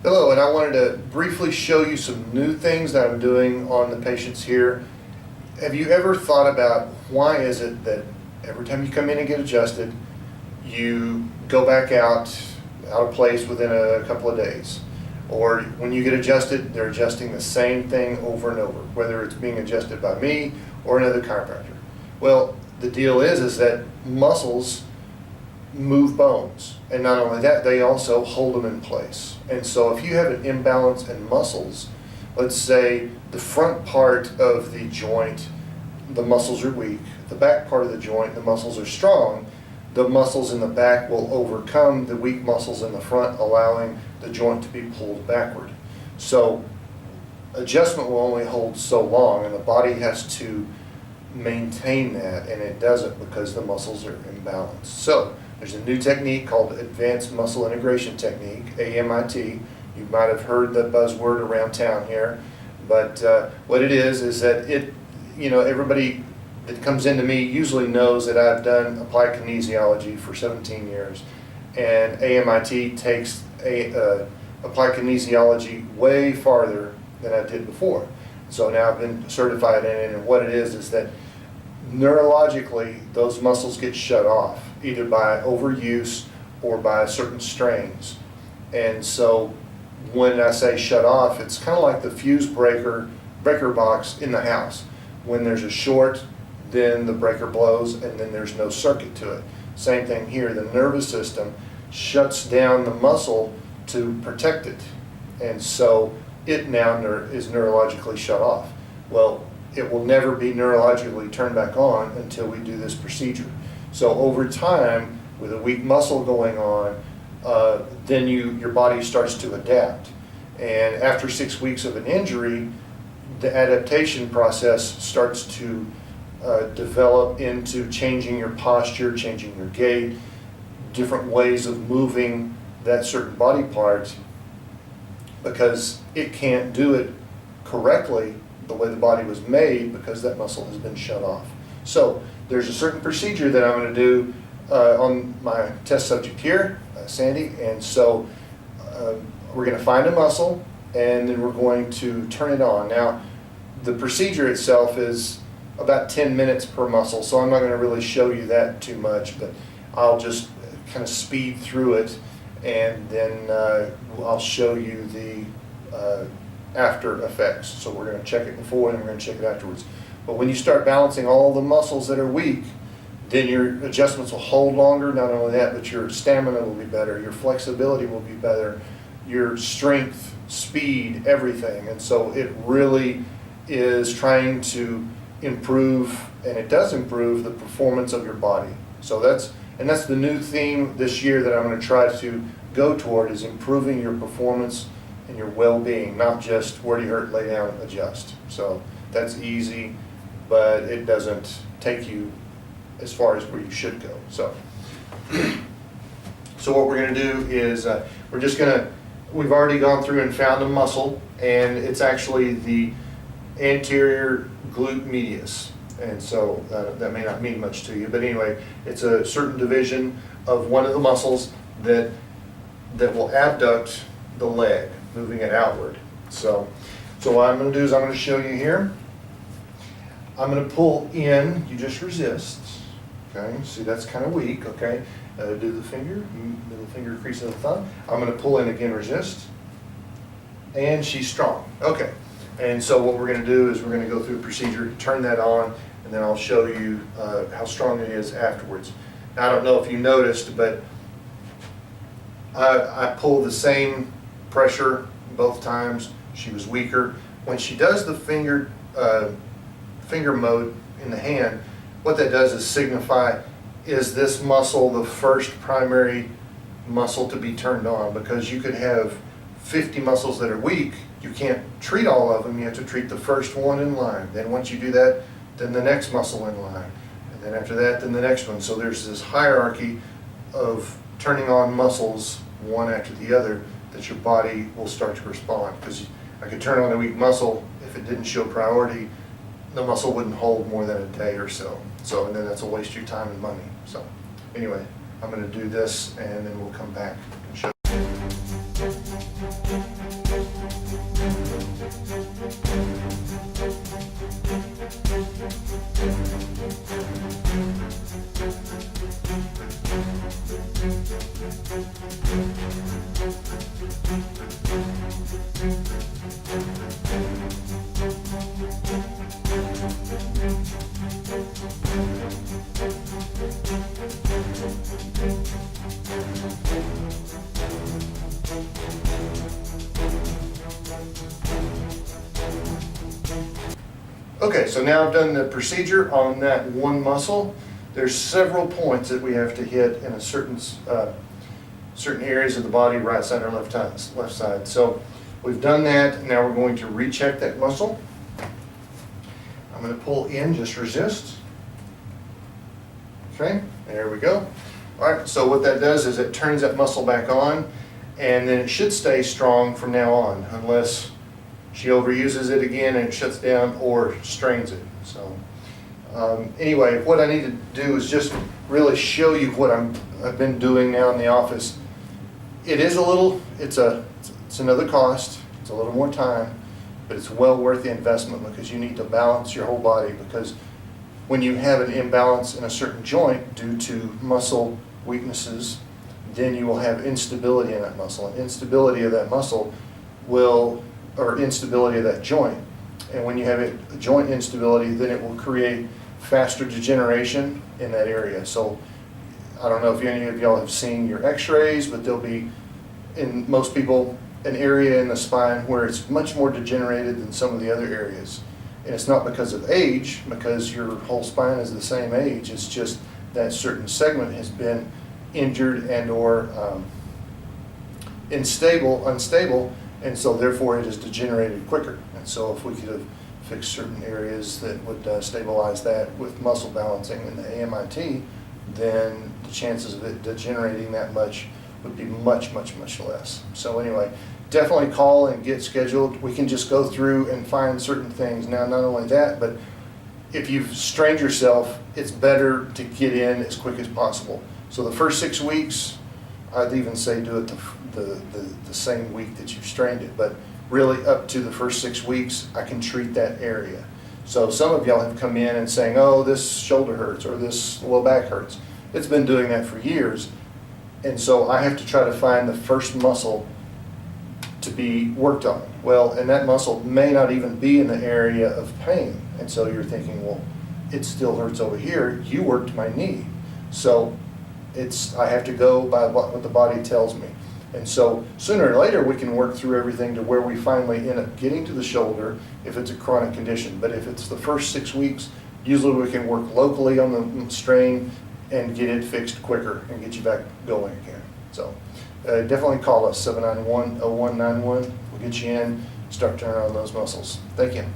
Hello, and I wanted to briefly show you some new things that I'm doing on the patients here. Have you ever thought about why is it that every time you come in and get adjusted, you go back out of place within a couple of days? Or when you get adjusted, they're adjusting the same thing over and over, whether it's being adjusted by me or another chiropractor. Well, the deal is that muscles move bones, and not only that, they also hold them in place. And so if you have an imbalance in muscles, let's say the front part of the joint, the muscles are weak, the back part of the joint, the muscles are strong, the muscles in the back will overcome the weak muscles in the front, allowing the joint to be pulled backward. So adjustment will only hold so long, and the body has to maintain that, and it doesn't because the muscles are imbalanced. So there's a new technique called Advanced Muscle Integration Technique, AMIT. You might have heard the buzzword around town here, but what it is that everybody that comes into me usually knows that I've done applied kinesiology for 17 years, and AMIT takes applied kinesiology way farther than I did before. So now I've been certified in it, and what it is that neurologically those muscles get shut off, either by overuse or by certain strains. And so when I say shut off, it's kind of like the fuse breaker box in the house. When there's a short, then the breaker blows and then there's no circuit to it. Same thing here, the nervous system shuts down the muscle to protect it. And so it now is neurologically shut off. Well, it will never be neurologically turned back on until we do this procedure. So over time, with a weak muscle going on, then your body starts to adapt. And after 6 weeks of an injury, the adaptation process starts to develop into changing your posture, changing your gait, different ways of moving that certain body part, because it can't do it correctly the way the body was made because that muscle has been shut off. So there's a certain procedure that I'm going to do on my test subject here, Sandy, and so we're going to find a muscle and then we're going to turn it on. Now the procedure itself is about 10 minutes per muscle, so I'm not going to really show you that too much, but I'll just kind of speed through it, and then I'll show you the after effects. So we're going to check it before and we're going to check it afterwards. But when you start balancing all the muscles that are weak, then your adjustments will hold longer. Not only that, but your stamina will be better, your flexibility will be better, your strength, speed, everything. And so it really is trying to improve, and it does improve, the performance of your body. So that's the new theme this year that I'm going to try to go toward, is improving your performance and your well-being, not just where do you hurt, lay down, adjust. So that's easy, but it doesn't take you as far as where you should go. So what we're going to do is we've already gone through and found a muscle, and it's actually the anterior glute medius. And so that may not mean much to you, but anyway, it's a certain division of one of the muscles that will abduct the leg, moving it outward. So what I'm going to do is I'm going to show you here. I'm going to pull in, you just resist. Okay, see that's kind of weak. Okay, do the finger, middle finger crease of the thumb. I'm going to pull in again, resist, and she's strong. Okay, and so what we're going to do is we're going to go through a procedure, turn that on, and then I'll show you how strong it is afterwards. Now, I don't know if you noticed, but I pull the same pressure both times. She was weaker. When she does the finger mode in the hand, what that does is signify, is this muscle the first primary muscle to be turned on? Because you could have 50 muscles that are weak, you can't treat all of them, you have to treat the first one in line. Then once you do that, then the next muscle in line. And then after that, then the next one. So there's this hierarchy of turning on muscles one after the other that your body will start to respond. Because I could turn on a weak muscle, if it didn't show priority, the muscle wouldn't hold more than a day or so. And then that's a waste of your time and money. So anyway, I'm going to do this and then we'll come back and show you. Okay, so now I've done the procedure on that one muscle. There's several points that we have to hit in a certain areas of the body, right side or left side. So we've done that. Now we're going to recheck that muscle. I'm going to pull in, just resist. Okay, there we go. All right, so what that does is it turns that muscle back on, and then it should stay strong from now on, unless she overuses it again and it shuts down or strains it. So anyway, what I need to do is just really show you what I've been doing now in the office. It is it's another cost. It's a little more time, but it's well worth the investment, because you need to balance your whole body. Because when you have an imbalance in a certain joint due to muscle weaknesses, then you will have instability in that muscle, and instability of that muscle or instability of that joint. And when you have joint instability, then it will create faster degeneration in that area. So I don't know if any of y'all have seen your x-rays, but there'll be, in most people, an area in the spine where it's much more degenerated than some of the other areas. And it's not because of age, because your whole spine is the same age. It's just that certain segment has been injured and or unstable, and so therefore it is degenerated quicker. And so if we could have fixed certain areas that would stabilize that with muscle balancing in the AMIT, then the chances of it degenerating that much would be much, much, much less. So anyway, definitely call and get scheduled. We can just go through and find certain things. Now, not only that, but if you've strained yourself, it's better to get in as quick as possible. So the first 6 weeks, I'd even say do it the same week that you've strained it, but really up to the first 6 weeks, I can treat that area. So some of y'all have come in and saying, oh, this shoulder hurts or this low back hurts. It's been doing that for years. And so I have to try to find the first muscle to be worked on. Well, and that muscle may not even be in the area of pain. And so you're thinking, well, it still hurts over here. You worked my knee. So I have to go by what the body tells me. And so sooner or later we can work through everything to where we finally end up getting to the shoulder if it's a chronic condition. But if it's the first 6 weeks, usually we can work locally on the strain and get it fixed quicker and get you back going again. So definitely call us, 791-0191. We'll get you in, start turning on those muscles. Thank you.